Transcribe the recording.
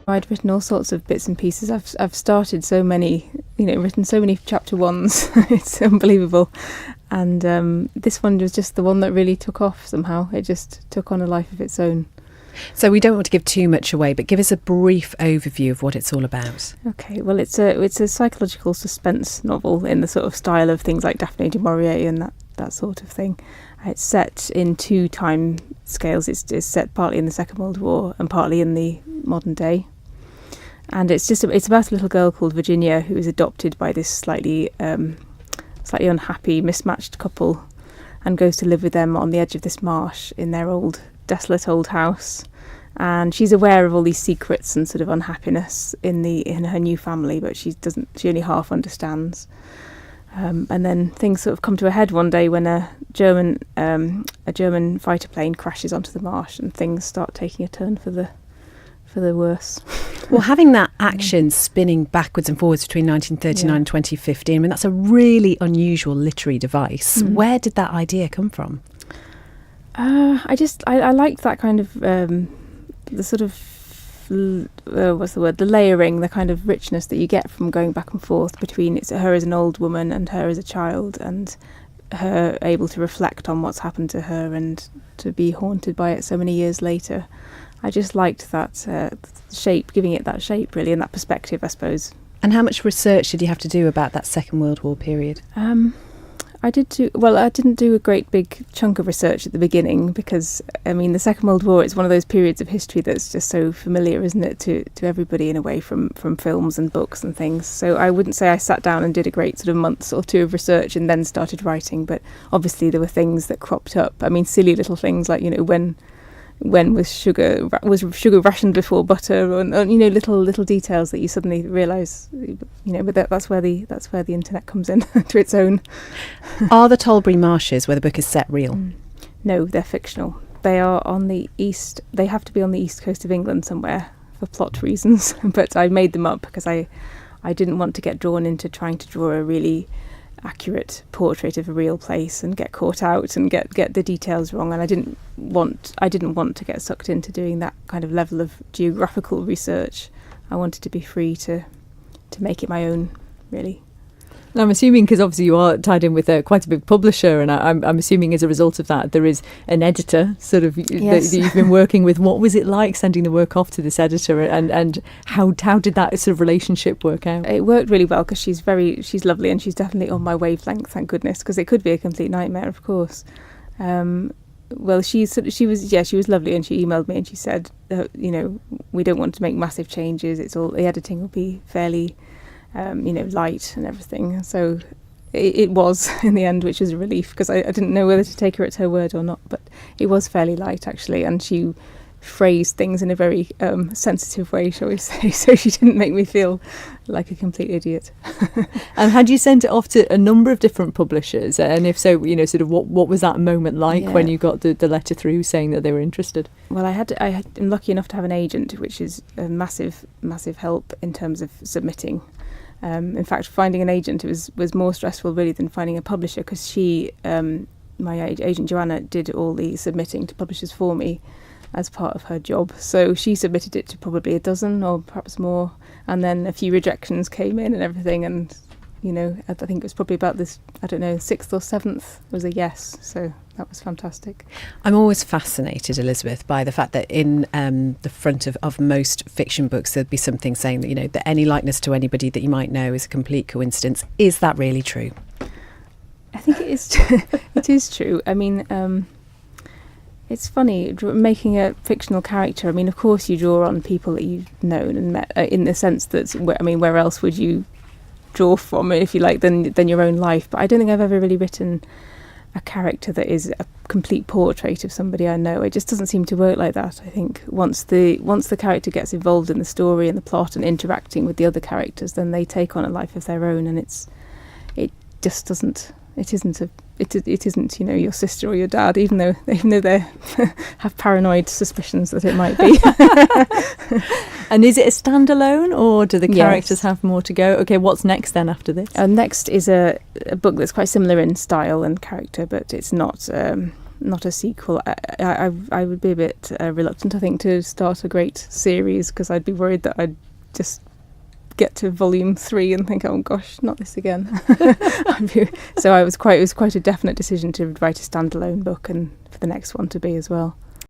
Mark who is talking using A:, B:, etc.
A: I'd written all sorts of bits and pieces. I've started so many, written so many chapter ones. It's unbelievable. And this one was just the one that really took off somehow. It just took on a life of its own.
B: So we don't want to give too much away, but give us a brief overview of what it's all about.
A: Okay, well, it's a psychological suspense novel in the sort of style of things like Daphne du Maurier and that sort of thing. It's set in 2 time scales. It's set partly in the Second World War and partly in the modern day. And it's about a little girl called Virginia who is adopted by this slightly unhappy, mismatched couple and goes to live with them on the edge of this marsh in their desolate old house. And she's aware of all these secrets and sort of unhappiness in her new family, but she only half understands. And then things sort of come to a head one day when a German fighter plane crashes onto the marsh, and things start taking a turn for the worse.
B: Well, having that action spinning backwards and forwards between 1939 and 2015, I mean, that's a really unusual literary device. Where did that idea come from?
A: I liked that kind of the sort of the layering, the kind of richness that you get from going back and forth between her as an old woman and her as a child, and her able to reflect on what's happened to her and to be haunted by it so many years later. I just liked that shape, giving it that shape really, and that perspective, I suppose.
B: And how much research did you have to do about that Second World War period?
A: I didn't do a great big chunk of research at the beginning because, I mean, the Second World War is one of those periods of history that's just so familiar, isn't it, to everybody in a way from films and books and things. So I wouldn't say I sat down and did a great sort of month or 2 of research and then started writing, but obviously there were things that cropped up. I mean, silly little things like, when was sugar rationed before butter, and little details that you suddenly realise, but that's where the internet comes in to its own.
B: Are the Tilbury Marshes, where the book is set, real?
A: No, they're fictional. They are on the east. They have to be on the east coast of England somewhere for plot reasons. But I made them up because I didn't want to get drawn into trying to draw a really accurate portrait of a real place and get caught out and get the details wrong, and I didn't want to get sucked into doing that kind of level of geographical research. I wanted to be free to make it my own, really.
C: And I'm assuming, because obviously you are tied in with quite a big publisher, and I'm assuming as a result of that there is an editor sort of
A: yes.
C: that you've been working with. What was it like sending the work off to this editor, and how did that sort of relationship work out?
A: It worked really well because she's lovely, and she's definitely on my wavelength, thank goodness, because it could be a complete nightmare, of course. Well, she was lovely, and she emailed me and she said, we don't want to make massive changes. The editing will be fairly light and everything. So it was in the end, which was a relief, because I didn't know whether to take her at her word or not, but it was fairly light actually, and she phrased things in a very sensitive way, shall we say, so she didn't make me feel like a complete idiot.
C: And had you sent it off to a number of different publishers, and if so, sort of what was that moment like when you got the letter through saying that they were interested? Well,
A: I'm lucky enough to have an agent, which is a massive help in terms of submitting. In fact, finding an agent was more stressful really than finding a publisher, because my agent Joanna did all the submitting to publishers for me as part of her job. So she submitted it to probably a dozen or perhaps more, and then a few rejections came in and everything, and I think it was probably about this, 6th or 7th was a yes. So that was fantastic.
B: I'm always fascinated, Elizabeth, by the fact that in the front of most fiction books there'd be something saying that that any likeness to anybody that you might know is a complete coincidence. Is that really true?
A: I think it is. It is true. I mean, it's funny making a fictional character. I mean, of course you draw on people that you've known and met, in the sense that where else would you draw from, if you like, than your own life? But I don't think I've ever really written a character that is a complete portrait of somebody I know. It just doesn't seem to work like that. I think once the character gets involved in the story and the plot and interacting with the other characters, then they take on a life of their own, and it isn't your sister or your dad, even though they have paranoid suspicions that it might be.
C: And is it a standalone, or do the characters have more to go? Okay, what's next then after this?
A: Next is a book that's quite similar in style and character, but it's not not a sequel. I would be a bit reluctant, I think, to start a great series, because I'd be worried that I'd just get to volume 3 and think, oh gosh, not this again. So it was quite a definite decision to write a standalone book, and for the next one to be as well.